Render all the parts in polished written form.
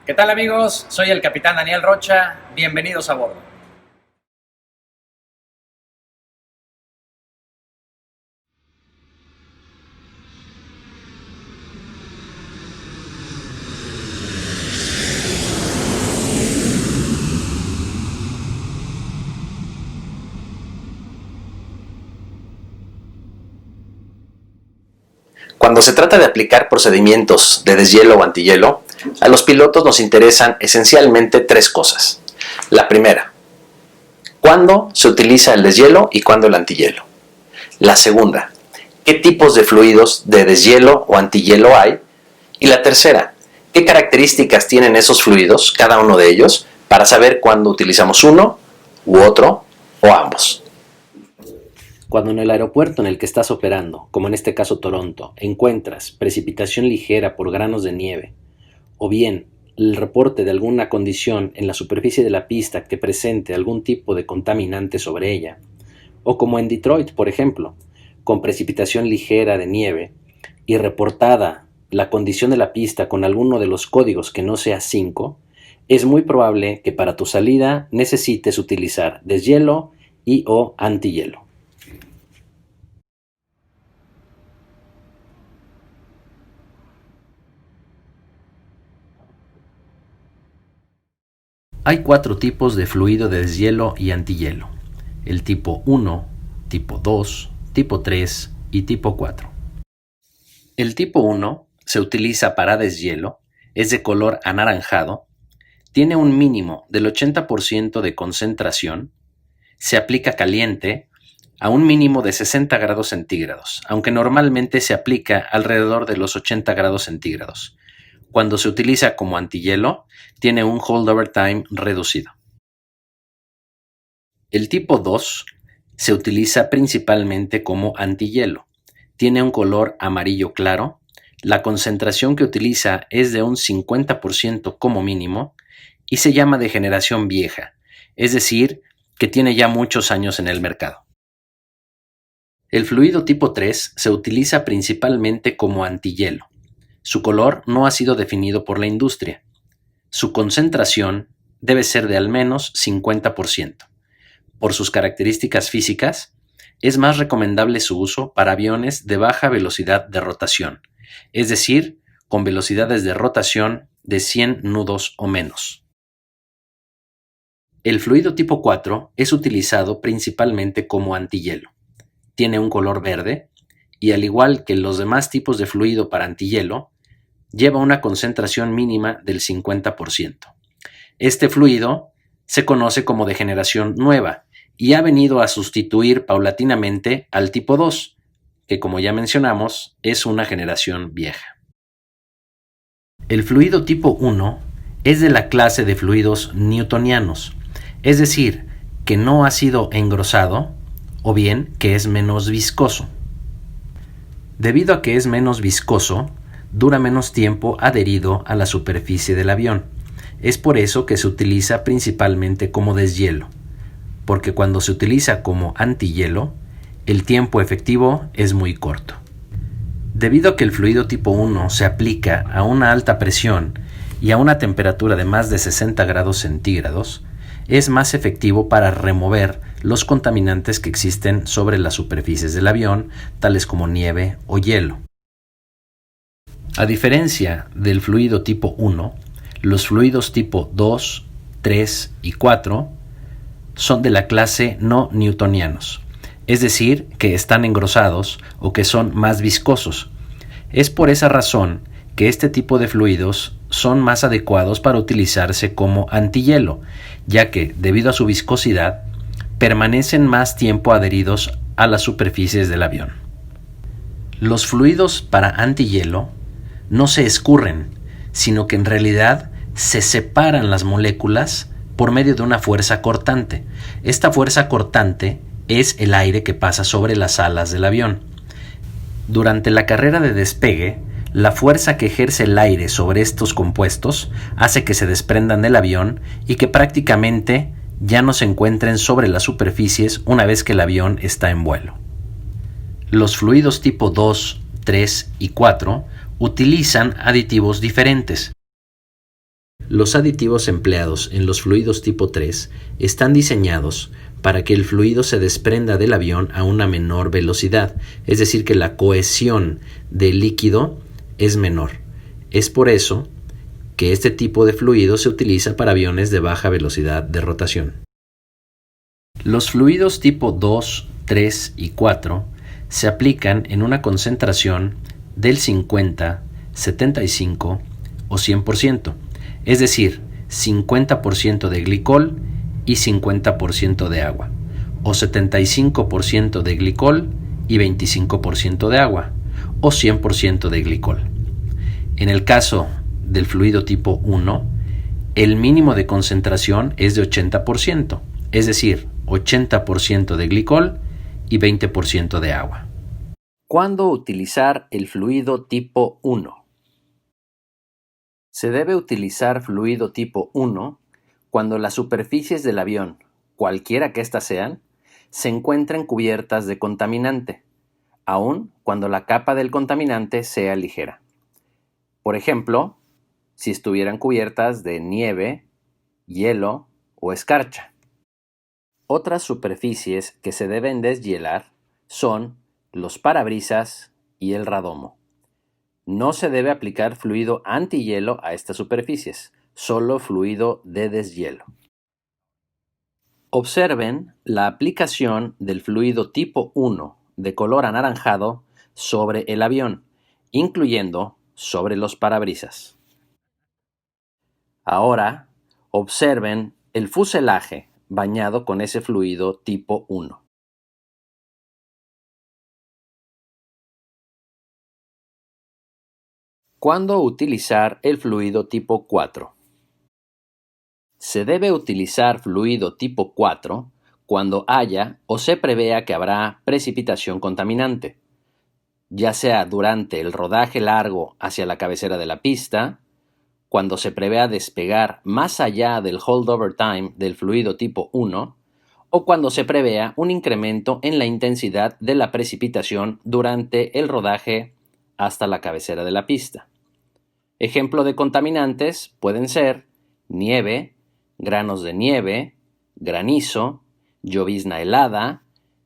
¿Qué tal amigos? Soy el capitán Daniel Rocha, bienvenidos a bordo. Cuando se trata de aplicar procedimientos de deshielo o antihielo, a los pilotos nos interesan esencialmente tres cosas. La primera, ¿cuándo se utiliza el deshielo y cuándo el antihielo? La segunda, ¿qué tipos de fluidos de deshielo o antihielo hay? Y la tercera, ¿qué características tienen esos fluidos, cada uno de ellos, para saber cuándo utilizamos uno u otro o ambos? Cuando en el aeropuerto en el que estás operando, como en este caso Toronto, encuentras precipitación ligera por granos de nieve, o bien el reporte de alguna condición en la superficie de la pista que presente algún tipo de contaminante sobre ella, o como en Detroit, por ejemplo, con precipitación ligera de nieve y reportada la condición de la pista con alguno de los códigos que no sea 5, es muy probable que para tu salida necesites utilizar deshielo y o antihielo. Hay 4 tipos de fluido de deshielo y antihielo: el tipo 1, tipo 2, tipo 3 y tipo 4. El tipo 1 se utiliza para deshielo, es de color anaranjado, tiene un mínimo del 80% de concentración, se aplica caliente a un mínimo de 60 grados centígrados, aunque normalmente se aplica alrededor de los 80 grados centígrados. Cuando se utiliza como antihielo, tiene un holdover time reducido. El tipo 2 se utiliza principalmente como antihielo. Tiene un color amarillo claro, la concentración que utiliza es de un 50% como mínimo y se llama de generación vieja, es decir, que tiene ya muchos años en el mercado. El fluido tipo 3 se utiliza principalmente como antihielo. Su color no ha sido definido por la industria. Su concentración debe ser de al menos 50%. Por sus características físicas, es más recomendable su uso para aviones de baja velocidad de rotación, es decir, con velocidades de rotación de 100 nudos o menos. El fluido tipo 4 es utilizado principalmente como antihielo. Tiene un color verde y, al igual que los demás tipos de fluido para antihielo, lleva una concentración mínima del 50%. Este fluido se conoce como de generación nueva y ha venido a sustituir paulatinamente al tipo 2, que, como ya mencionamos, es una generación vieja. El fluido tipo 1 es de la clase de fluidos newtonianos, es decir, que no ha sido engrosado o bien que es menos viscoso. Debido a que es menos viscoso, dura menos tiempo adherido a la superficie del avión. Es por eso que se utiliza principalmente como deshielo, porque cuando se utiliza como antihielo, el tiempo efectivo es muy corto. Debido a que el fluido tipo 1 se aplica a una alta presión y a una temperatura de más de 60 grados centígrados, es más efectivo para remover los contaminantes que existen sobre las superficies del avión, tales como nieve o hielo. A diferencia del fluido tipo 1, los fluidos tipo 2, 3 y 4 son de la clase no newtonianos, es decir, que están engrosados o que son más viscosos. Es por esa razón que este tipo de fluidos son más adecuados para utilizarse como antihielo, ya que, debido a su viscosidad, permanecen más tiempo adheridos a las superficies del avión. Los fluidos para antihielo no se escurren, sino que en realidad se separan las moléculas por medio de una fuerza cortante. Esta fuerza cortante es el aire que pasa sobre las alas del avión. Durante la carrera de despegue, la fuerza que ejerce el aire sobre estos compuestos hace que se desprendan del avión y que prácticamente ya no se encuentren sobre las superficies una vez que el avión está en vuelo. Los fluidos tipo 2, 3 y 4 utilizan aditivos diferentes. Los aditivos empleados en los fluidos tipo 3 están diseñados para que el fluido se desprenda del avión a una menor velocidad, es decir, que la cohesión del líquido es menor. Es por eso que este tipo de fluido se utiliza para aviones de baja velocidad de rotación. Los fluidos tipo 2, 3 y 4 se aplican en una concentración del 50, 75 o 100%, es decir, 50% de glicol y 50% de agua, o 75% de glicol y 25% de agua, o 100% de glicol. En el caso del fluido tipo 1, el mínimo de concentración es de 80%, es decir, 80% de glicol y 20% de agua. ¿Cuándo utilizar el fluido tipo 1? Se debe utilizar fluido tipo 1 cuando las superficies del avión, cualquiera que éstas sean, se encuentren cubiertas de contaminante, aun cuando la capa del contaminante sea ligera. Por ejemplo, si estuvieran cubiertas de nieve, hielo o escarcha. Otras superficies que se deben deshielar son los parabrisas y el radomo. No se debe aplicar fluido antihielo a estas superficies, solo fluido de deshielo. Observen la aplicación del fluido tipo 1 de color anaranjado sobre el avión, incluyendo sobre los parabrisas. Ahora, observen el fuselaje bañado con ese fluido tipo 1. ¿Cuándo utilizar el fluido tipo 4? Se debe utilizar fluido tipo 4 cuando haya o se prevea que habrá precipitación contaminante, ya sea durante el rodaje largo hacia la cabecera de la pista, cuando se prevea despegar más allá del holdover time del fluido tipo 1, o cuando se prevea un incremento en la intensidad de la precipitación durante el rodaje hasta la cabecera de la pista. Ejemplo de contaminantes pueden ser nieve, granos de nieve, granizo, llovizna helada,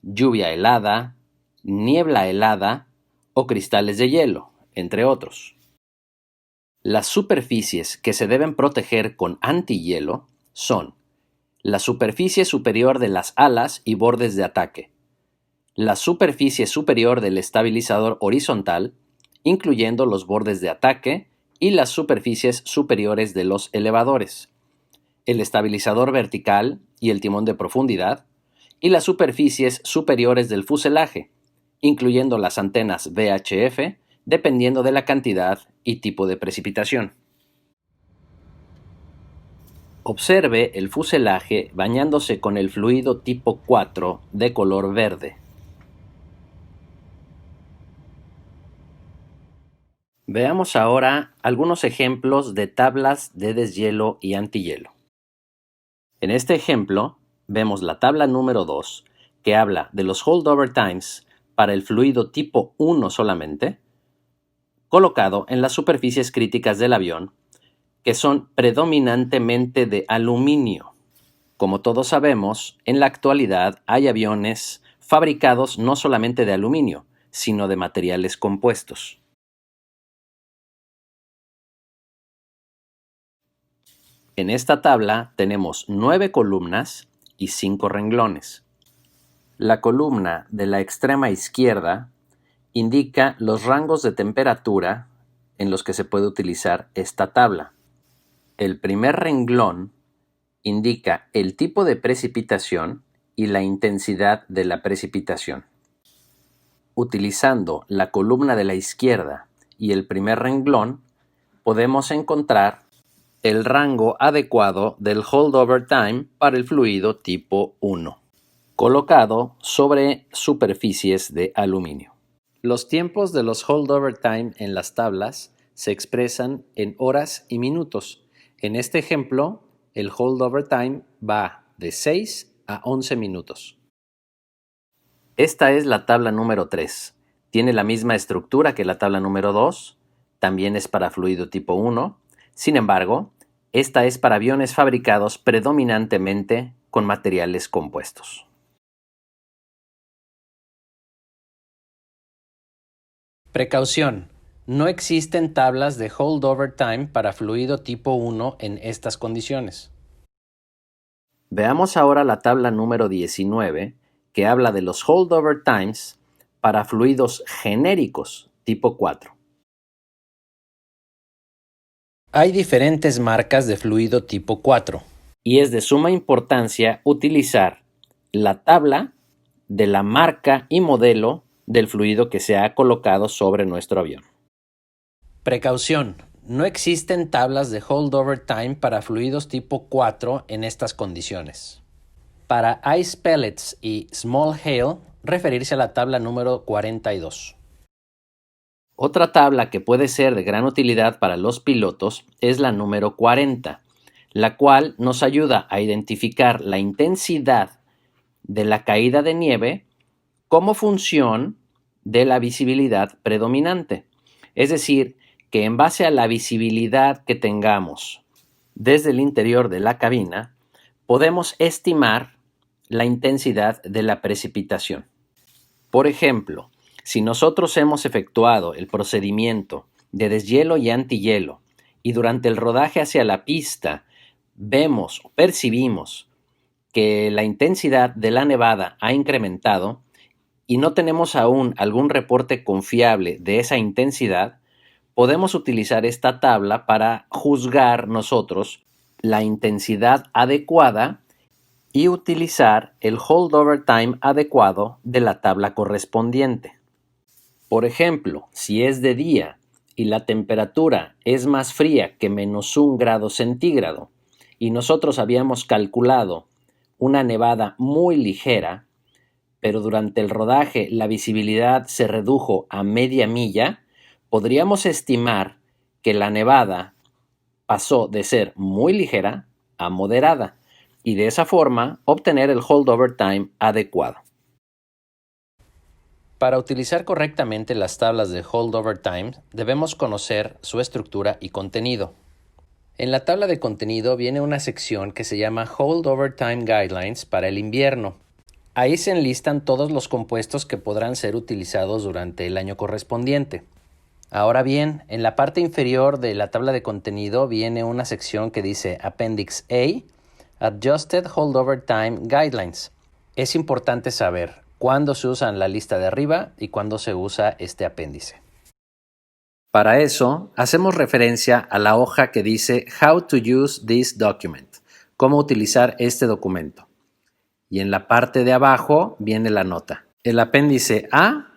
lluvia helada, niebla helada o cristales de hielo, entre otros. Las superficies que se deben proteger con antihielo son la superficie superior de las alas y bordes de ataque, la superficie superior del estabilizador horizontal, incluyendo los bordes de ataque y las superficies superiores de los elevadores, el estabilizador vertical y el timón de profundidad, y las superficies superiores del fuselaje, incluyendo las antenas VHF, dependiendo de la cantidad y tipo de precipitación. Observe el fuselaje bañándose con el fluido tipo 4 de color verde. Veamos ahora algunos ejemplos de tablas de deshielo y antihielo. En este ejemplo, vemos la tabla número 2, que habla de los holdover times para el fluido tipo 1 solamente, colocado en las superficies críticas del avión, que son predominantemente de aluminio. Como todos sabemos, en la actualidad hay aviones fabricados no solamente de aluminio, sino de materiales compuestos. En esta tabla tenemos 9 columnas y 5 renglones. La columna de la extrema izquierda indica los rangos de temperatura en los que se puede utilizar esta tabla. El primer renglón indica el tipo de precipitación y la intensidad de la precipitación. Utilizando la columna de la izquierda y el primer renglón, podemos encontrar el rango adecuado del holdover time para el fluido tipo 1, colocado sobre superficies de aluminio. Los tiempos de los holdover time en las tablas se expresan en horas y minutos. En este ejemplo, el holdover time va de 6 a 11 minutos. Esta es la tabla número 3. Tiene la misma estructura que la tabla número 2. También es para fluido tipo 1. Sin embargo, Esta es para aviones fabricados predominantemente con materiales compuestos. Precaución: no existen tablas de holdover time para fluido tipo 1 en estas condiciones. Veamos ahora la tabla número 19, que habla de los holdover times para fluidos genéricos tipo 4. Hay diferentes marcas de fluido tipo 4 y es de suma importancia utilizar la tabla de la marca y modelo del fluido que se ha colocado sobre nuestro avión. Precaución: no existen tablas de holdover time para fluidos tipo 4 en estas condiciones. Para ice pellets y small hail, referirse a la tabla número 42. Otra tabla que puede ser de gran utilidad para los pilotos es la número 40, la cual nos ayuda a identificar la intensidad de la caída de nieve como función de la visibilidad predominante. Es decir, que en base a la visibilidad que tengamos desde el interior de la cabina, podemos estimar la intensidad de la precipitación. Por ejemplo, si nosotros hemos efectuado el procedimiento de deshielo y antihielo y durante el rodaje hacia la pista vemos o percibimos que la intensidad de la nevada ha incrementado y no tenemos aún algún reporte confiable de esa intensidad, podemos utilizar esta tabla para juzgar nosotros la intensidad adecuada y utilizar el holdover time adecuado de la tabla correspondiente. Por ejemplo, si es de día y la temperatura es más fría que -1 grado centígrado y nosotros habíamos calculado una nevada muy ligera, pero durante el rodaje la visibilidad se redujo a media milla, podríamos estimar que la nevada pasó de ser muy ligera a moderada y de esa forma obtener el holdover time adecuado. Para utilizar correctamente las tablas de holdover time, debemos conocer su estructura y contenido. En la tabla de contenido viene una sección que se llama Holdover Time Guidelines para el invierno. Ahí se enlistan todos los compuestos que podrán ser utilizados durante el año correspondiente. Ahora bien, en la parte inferior de la tabla de contenido viene una sección que dice Appendix A, Adjusted Holdover Time Guidelines. Es importante saber cuándo se usa la lista de arriba y cuándo se usa este apéndice. Para eso, hacemos referencia a la hoja que dice How to use this document, cómo utilizar este documento. Y en la parte de abajo viene la nota. El apéndice A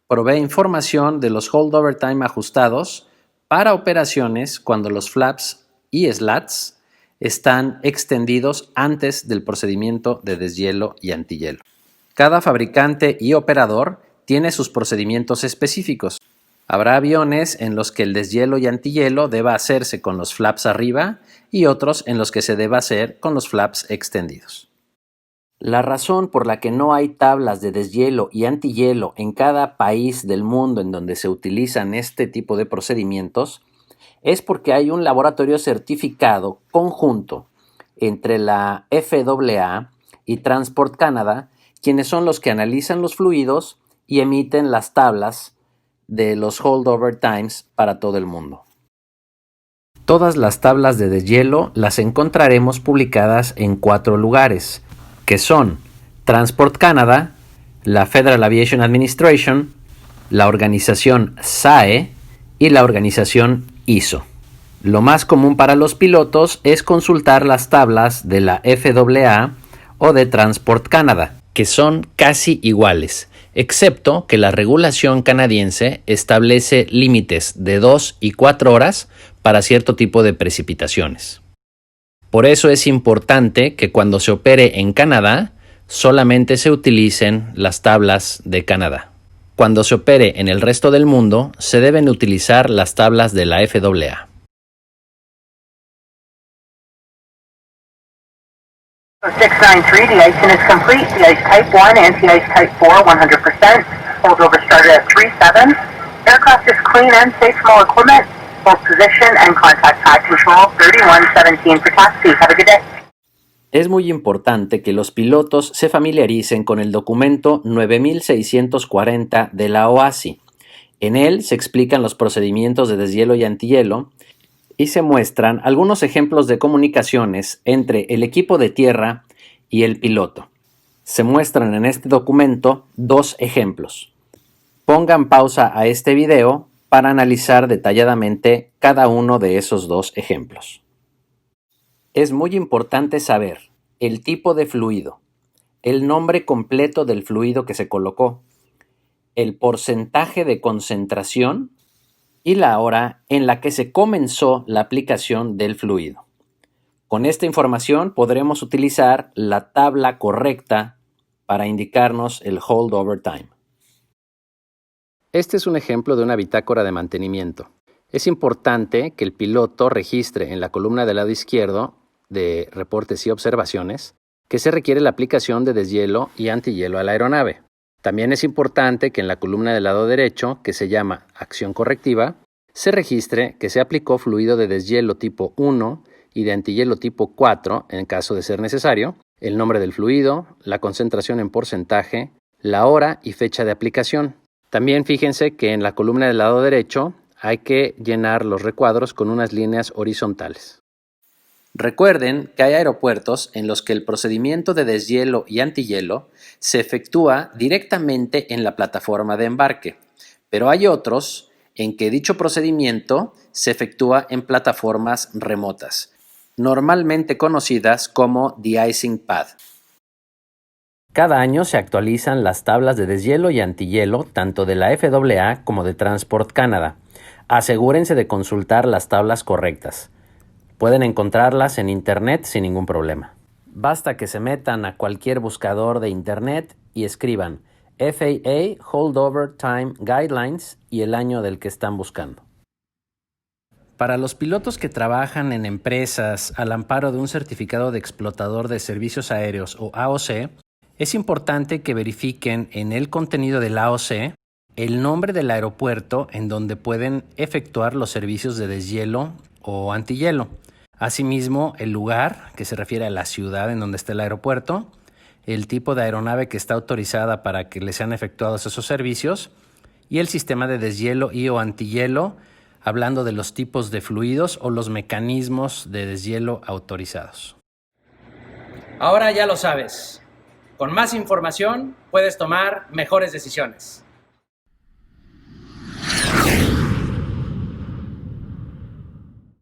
provee información de los holdover time ajustados para operaciones cuando los flaps y slats están extendidos antes del procedimiento de deshielo y antihielo. Cada fabricante y operador tiene sus procedimientos específicos. Habrá aviones en los que el deshielo y antihielo deba hacerse con los flaps arriba y otros en los que se deba hacer con los flaps extendidos. La razón por la que no hay tablas de deshielo y antihielo en cada país del mundo en donde se utilizan este tipo de procedimientos es porque hay un laboratorio certificado conjunto entre la FAA y Transport Canada, quienes son los que analizan los fluidos y emiten las tablas de los holdover times para todo el mundo. Todas las tablas de deshielo las encontraremos publicadas en 4 lugares, que son Transport Canada, la Federal Aviation Administration, la organización SAE y la organización ISO. Lo más común para los pilotos es consultar las tablas de la FAA o de Transport Canada, que son casi iguales, excepto que la regulación canadiense establece límites de 2 y 4 horas para cierto tipo de precipitaciones. Por eso es importante que cuando se opere en Canadá, solamente se utilicen las tablas de Canadá. Cuando se opere en el resto del mundo, se deben utilizar las tablas de la FAA. 693, the icing is complete. The ice type 1, anti-ice type 4, 100%. Holdover started at 37. Aircraft is clean and safe from all equipment. Hold position and contact Pad Control 3117 for taxi. Have a good day. Es muy importante que los pilotos se familiaricen con el documento 9640 de la OASI. En él se explican los procedimientos de deshielo y antihielo y se muestran algunos ejemplos de comunicaciones entre el equipo de tierra y el piloto. Se muestran en este documento dos ejemplos. Pongan pausa a este video para analizar detalladamente cada uno de esos dos ejemplos. Es muy importante saber el tipo de fluido, el nombre completo del fluido que se colocó, el porcentaje de concentración y la hora en la que se comenzó la aplicación del fluido. Con esta información podremos utilizar la tabla correcta para indicarnos el holdover time. Este es un ejemplo de una bitácora de mantenimiento. Es importante que el piloto registre en la columna del lado izquierdo de reportes y observaciones que se requiere la aplicación de deshielo y antihielo a la aeronave. También es importante que en la columna del lado derecho, que se llama acción correctiva, se registre que se aplicó fluido de deshielo tipo 1 y de antihielo tipo 4 en caso de ser necesario, el nombre del fluido, la concentración en porcentaje, la hora y fecha de aplicación. También fíjense que en la columna del lado derecho hay que llenar los recuadros con unas líneas horizontales. Recuerden que hay aeropuertos en los que el procedimiento de deshielo y antihielo se efectúa directamente en la plataforma de embarque, pero hay otros en que dicho procedimiento se efectúa en plataformas remotas, normalmente conocidas como de-icing pad. Cada año se actualizan las tablas de deshielo y antihielo tanto de la FAA como de Transport Canada. Asegúrense de consultar las tablas correctas. Pueden encontrarlas en internet sin ningún problema. Basta que se metan a cualquier buscador de internet y escriban FAA Holdover Time Guidelines y el año del que están buscando. Para los pilotos que trabajan en empresas al amparo de un certificado de explotador de servicios aéreos o AOC, es importante que verifiquen en el contenido del AOC el nombre del aeropuerto en donde pueden efectuar los servicios de deshielo o antihielo. Asimismo, el lugar, que se refiere a la ciudad en donde está el aeropuerto, el tipo de aeronave que está autorizada para que le sean efectuados esos servicios y el sistema de deshielo y o antihielo, hablando de los tipos de fluidos o los mecanismos de deshielo autorizados. Ahora ya lo sabes. Con más información puedes tomar mejores decisiones.